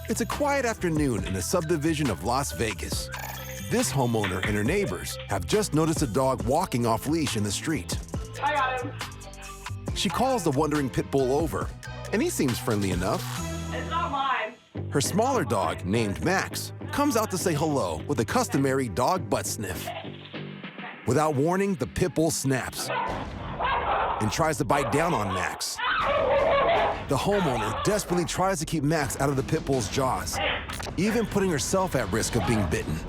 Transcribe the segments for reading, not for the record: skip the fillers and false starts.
It's a quiet afternoon in a subdivision of Las Vegas. This homeowner and her neighbors have just noticed a dog walking off leash in the street. I got him. She calls the wandering pit bull over, and he seems friendly enough. It's not mine. Her smaller dog, named Max, comes out to say hello with a customary dog butt sniff. Without warning, the pit bull snaps and tries to bite down on Max. The homeowner desperately tries to keep Max out of the pit bull's jaws, even putting herself at risk of being bitten.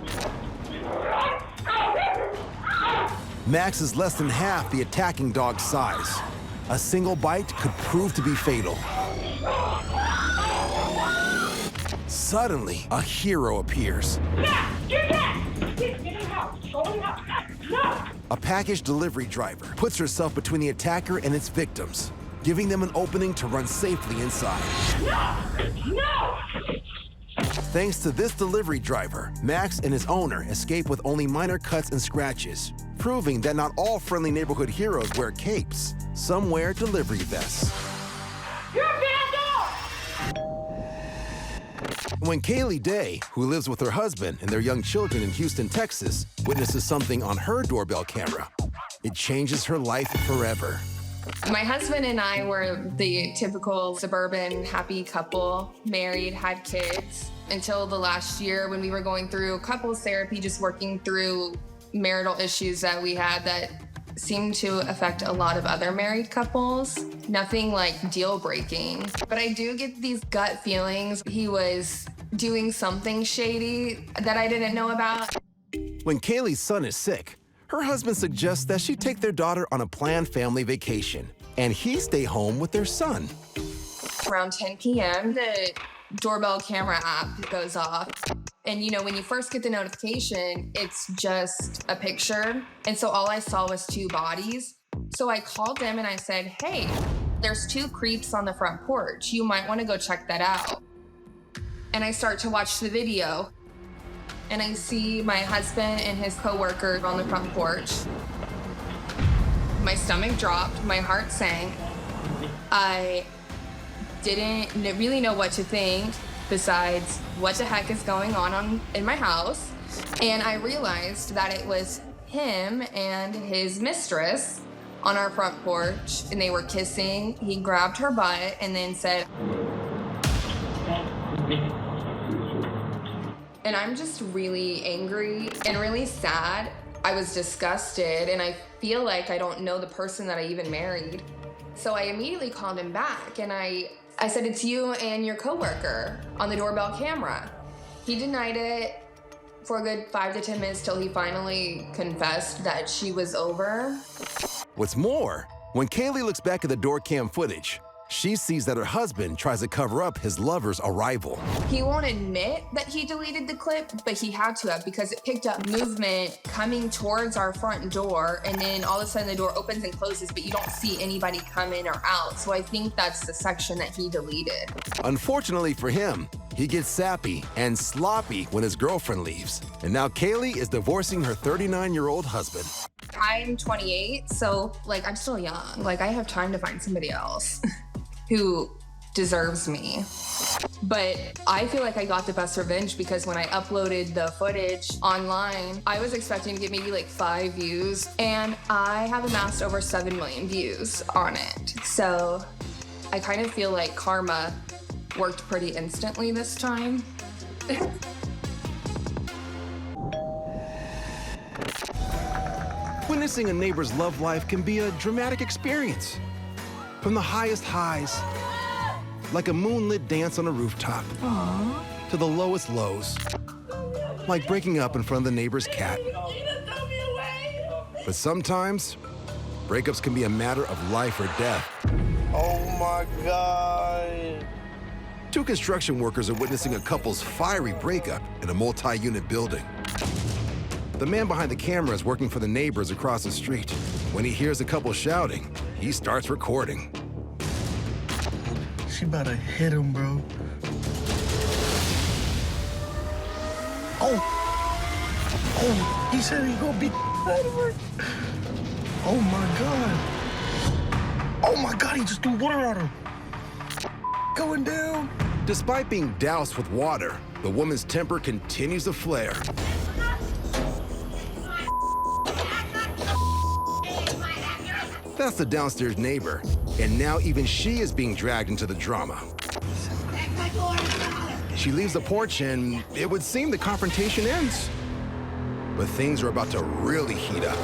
Max is less than half the attacking dog's size. A single bite could prove to be fatal. Suddenly, a hero appears. Yeah, you're dead. Get him out. Go him out. No. A package delivery driver puts herself between the attacker and its victims, giving them an opening to run safely inside. No. No. Thanks to this delivery driver, Max and his owner escape with only minor cuts and scratches, proving that not all friendly neighborhood heroes wear capes. Some wear delivery vests. You're a bad dog. When Kaylee Day, who lives with her husband and their young children in Houston, Texas, witnesses something on her doorbell camera, it changes her life forever. My husband and I were the typical suburban happy couple, married, had kids, until the last year when we were going through couples therapy, just working through marital issues that we had that seemed to affect a lot of other married couples. Nothing like deal breaking, but I do get these gut feelings. He was doing something shady that I didn't know about. When Kaylee's son is sick, her husband suggests that she take their daughter on a planned family vacation, and he stay home with their son. Around 10 p.m., the doorbell camera app goes off. And you know, when you first get the notification, it's just a picture. And so all I saw was two bodies. So I called them and I said, hey, there's two creeps on the front porch. You might want to go check that out. And I start to watch the video. And I see my husband and his coworker on the front porch. My stomach dropped, my heart sank. I didn't really know what to think besides what the heck is going on in my house. And I realized that it was him and his mistress on our front porch, and they were kissing. He grabbed her butt and then said, and I'm just really angry and really sad. I was disgusted, and I feel like I don't know the person that I even married. So I immediately called him back, and I said, it's you and your coworker on the doorbell camera. He denied it for a good 5 to 10 minutes till he finally confessed that she was over. What's more, when Kaylee looks back at the door cam footage, she sees that her husband tries to cover up his lover's arrival. He won't admit that he deleted the clip, but he had to have, because it picked up movement coming towards our front door, and then all of a sudden the door opens and closes, but you don't see anybody come in or out. So I think that's the section that he deleted. Unfortunately for him, he gets sappy and sloppy when his girlfriend leaves. And now Kaylee is divorcing her 39-year-old husband. I'm 28, so I'm still young. I have time to find somebody else who deserves me. But I feel like I got the best revenge, because when I uploaded the footage online, I was expecting to get maybe 5 views, and I have amassed over 7 million views on it. So I kind of feel like karma worked pretty instantly this time. Witnessing a neighbor's love life can be a dramatic experience. From the highest highs, like a moonlit dance on a rooftop, to the lowest lows, like breaking up in front of the neighbor's cat. But sometimes, breakups can be a matter of life or death. Oh my God. 2 construction workers are witnessing a couple's fiery breakup in a multi-unit building. The man behind the camera is working for the neighbors across the street. When he hears the couple shouting, he starts recording. She about to hit him, bro. Oh, he said he gonna beat out of her. Oh my God. Oh my God, he just threw water at him. Going down. Despite being doused with water, the woman's temper continues to flare. That's the downstairs neighbor, and now even she is being dragged into the drama. She leaves the porch and it would seem the confrontation ends. But things are about to really heat up.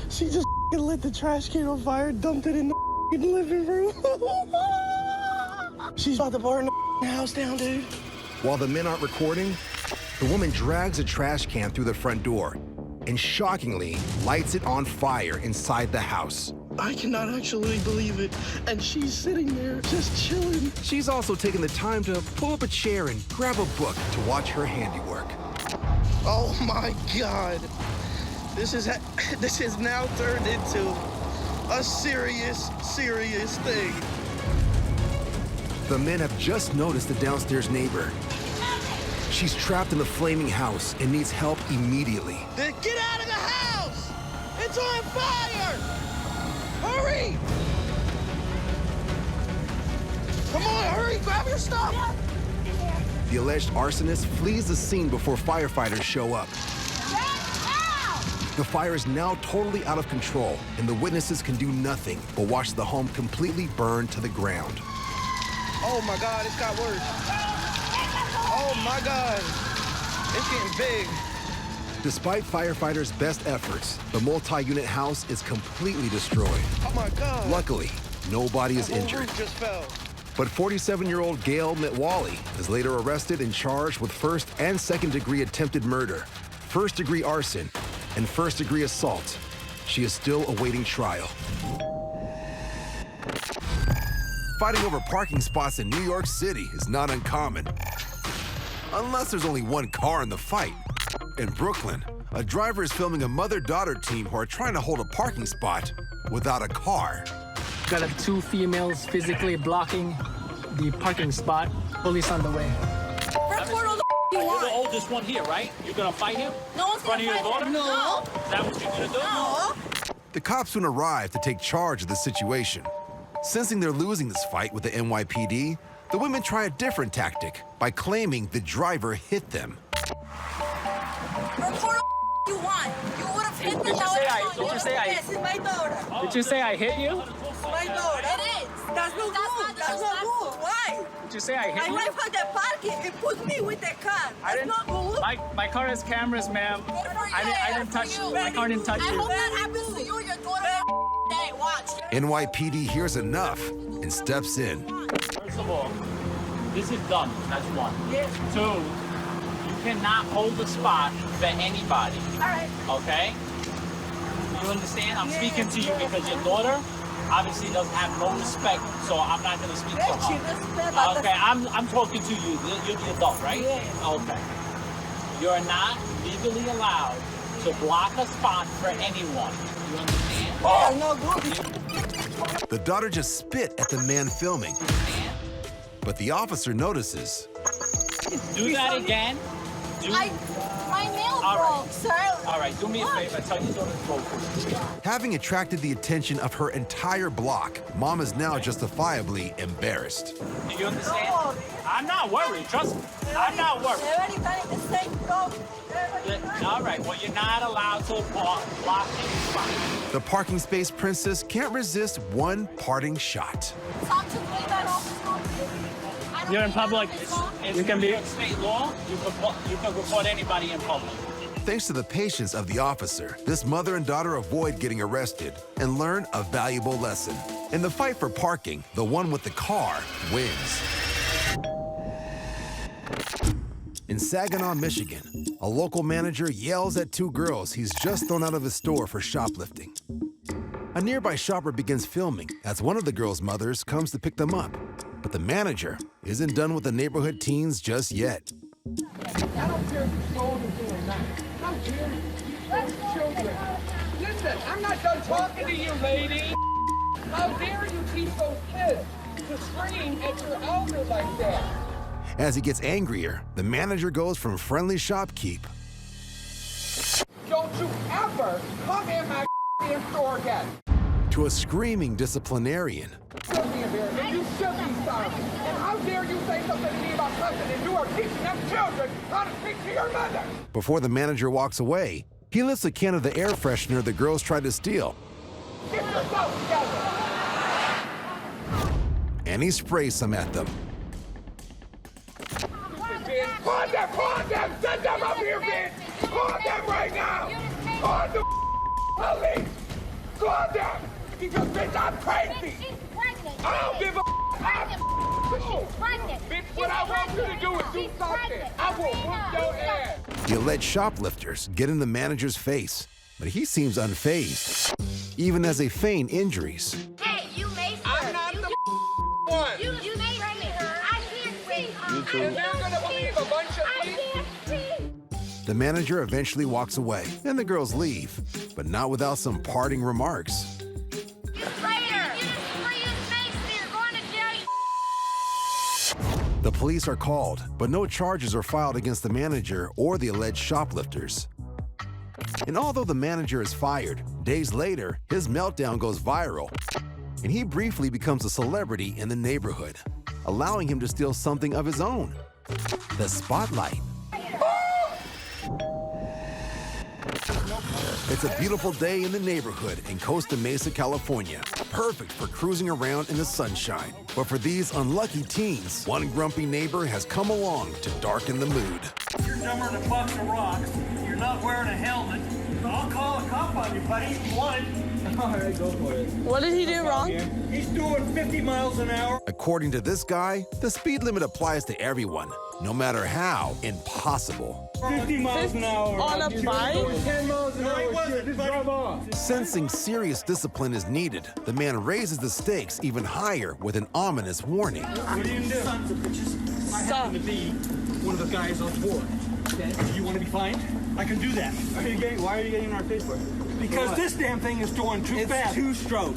She just lit the trash can on fire, dumped it in the living room. She's about to burn the house down, dude. While the men aren't recording, the woman drags a trash can through the front door and shockingly lights it on fire inside the house. I cannot actually believe it. And she's sitting there just chilling. She's also taken the time to pull up a chair and grab a book to watch her handiwork. Oh my God. This is now turned into a serious thing. The men have just noticed the downstairs neighbor. She's trapped in the flaming house and needs help immediately. Then get out of the house! It's on fire! Hurry! Come on, hurry, grab your stuff! The alleged arsonist flees the scene before firefighters show up. The fire is now totally out of control, and the witnesses can do nothing but watch the home completely burn to the ground. Oh my God, it's got worse. Oh my God, it's getting big. Despite firefighters' best efforts, the multi-unit house is completely destroyed. Oh my God. Luckily, nobody is The whole injured. roof just fell. But 47-year-old Gail Mitwali is later arrested and charged with first and second-degree attempted murder, first-degree arson, and first-degree assault. She is still awaiting trial. Fighting over parking spots in New York City is not uncommon, unless there's only one car in the fight. In Brooklyn, a driver is filming a mother-daughter team who are trying to hold a parking spot without a car. Got two females physically blocking the parking spot. Police on the way. Report all the you You're the want. oldest one here, right? You're gonna fight him? No one's In front of gonna your fight daughter? him. No. Is that what you're gonna do? No. The cops soon arrive to take charge of the situation. Sensing they're losing this fight with the NYPD, the women try a different tactic by claiming the driver hit them. Report all you want. You would have hit the Did you say I- Yes, it's my daughter. Did you say I hit you? My daughter. It is. That's no good. That's not good. Why? Did you say I hit My you? wife had the parking and put me with the car. That's not good. My car has cameras, ma'am. I didn't touch you. My car didn't touch I you. hope that happens to you. Your daughter day. Watch. NYPD hears enough and steps in. First of all, this is done. That's one. Yes. Two, you cannot hold the spot for anybody. All right. Okay? You understand? I'm Yeah, speaking to you yeah. because your daughter obviously doesn't have no respect, so I'm not gonna speak to She her. respect Okay, I'm talking to you. You're the adult, right? Yeah. Okay. You're not legally allowed to block a spot for anyone. You understand? That's not good. The daughter just spit at the man filming, but the officer notices. Do that again. My nail All right. broke, sir. All right, do me a favor. Tell your daughter to go first. Having attracted the attention of her entire block, Mom is now justifiably embarrassed. Do you understand? No. I'm not worried. Trust me. I'm not worried. Everybody the same dog. All right, well, you're not allowed to block any spot. The parking space princess can't resist one parting shot. You're in public. It's You can be. New York State law. You can report anybody in public. Thanks to the patience of the officer, this mother and daughter avoid getting arrested and learn a valuable lesson. In the fight for parking, the one with the car wins. In Saginaw, Michigan, a local manager yells at two girls he's just thrown out of his store for shoplifting. A nearby shopper begins filming as one of the girls' mothers comes to pick them up. But the manager isn't done with the neighborhood teens just yet. I don't care if you sold or doing nothing. How dare you? Those children. Listen, I'm not done talking to you, lady. How dare you teach those kids to scream at your elder like that? As he gets angrier, the manager goes from friendly shopkeep Don't you ever come in my store again. to a screaming disciplinarian. You should be embarrassed. You should be sorry. And how dare something to me about something, and you are teaching them children how to speak to your mother. Before the manager walks away, he lifts a can of the air freshener the girls tried to steal, Get yourself together. and he sprays some at them. Call them, send them up here, bitch. Call them right now. Call the police. Call them. Because, bitch, I'm crazy. She's pregnant. I don't give a She's pregnant. Bitch, what I want you to do is do something. I will whoop your ass. The alleged shoplifters get in the manager's face, but he seems unfazed, even as they feign injuries. Hey, you maced I'm her. not You the just- one. You maced me. I can't see. And they're gonna believe a bunch of I people. can't see. The manager eventually walks away, and the girls leave, but not without some parting remarks. You traitor. You just maced me. You're going to jail. The police are called, but no charges are filed against the manager or the alleged shoplifters. And although the manager is fired, days later, his meltdown goes viral, and he briefly becomes a celebrity in the neighborhood, allowing him to steal something of his own: the spotlight. It's a beautiful day in the neighborhood in Costa Mesa, California. Perfect for cruising around in the sunshine. But for these unlucky teens, one grumpy neighbor has come along to darken the mood. You're dumber than a box of rocks. You're not wearing a helmet. I'll call a cop on you, buddy. One. All right, go for it. What did he do wrong? He's doing 50 miles an hour. According to this guy, the speed limit applies to everyone, no matter how impossible. 50 miles an hour. On a bike? 10 miles an hour. Just drive off. Sensing serious discipline is needed, the man raises the stakes even higher with an ominous warning. What do you do? Sons of bitches. I happen to be one of the guys on board. Okay. You want to be fined? I can do that. Why are you getting in our face for? Because this damn thing is doing too fast. It's two-stroke.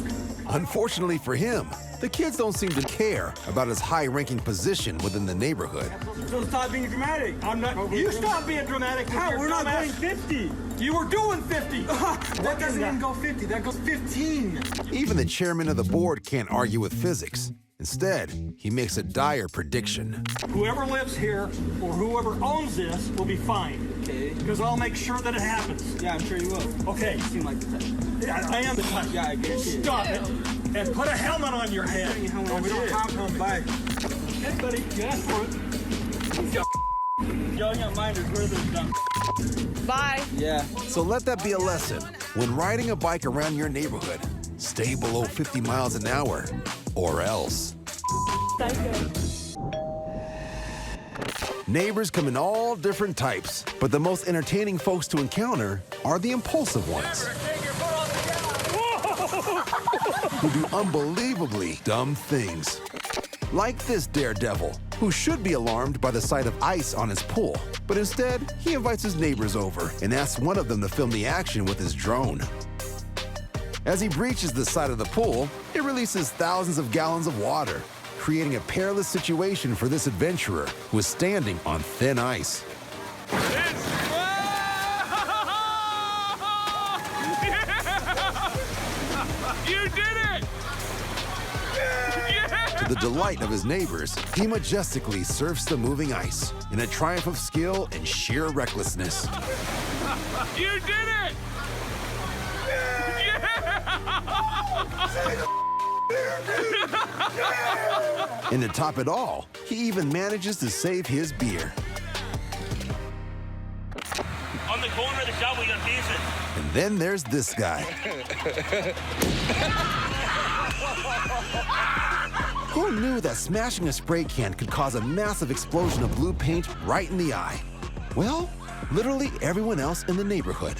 Unfortunately for him, the kids don't seem to care about his high-ranking position within the neighborhood. So stop being dramatic. I'm not. You stop being dramatic. How? We're not going 50. You were doing 50. That doesn't even go 50. That goes 15. Even the chairman of the board can't argue with physics. Instead, he makes a dire prediction. Whoever lives here or whoever owns this will be fined. Okay. Because I'll make sure that it happens. Yeah, I'm sure you will. Okay. You seem like the type. Yeah, I am the type. Yeah, I guess. Stop it. And put a helmet on your head. Oh, we don't have one. Bye. Hey, buddy, you asked for it. Yelling at mine is worth it, dumb. Bye. Yeah. So let that be a lesson. When riding a bike around your neighborhood, stay below 50 miles an hour, or else. Neighbors come in all different types, but the most entertaining folks to encounter are the impulsive ones who do unbelievably dumb things. Like this daredevil, who should be alarmed by the sight of ice on his pool, but instead, he invites his neighbors over and asks one of them to film the action with his drone. As he breaches the side of the pool, it releases thousands of gallons of water, creating a perilous situation for this adventurer who is standing on thin ice. You did it! To the delight of his neighbors, he majestically surfs the moving ice in a triumph of skill and sheer recklessness. You did it! And to top it all, he even manages to save his beer. On the corner of the shop, we got pieces. And then there's this guy. Who knew that smashing a spray can could cause a massive explosion of blue paint right in the eye? Well, literally everyone else in the neighborhood.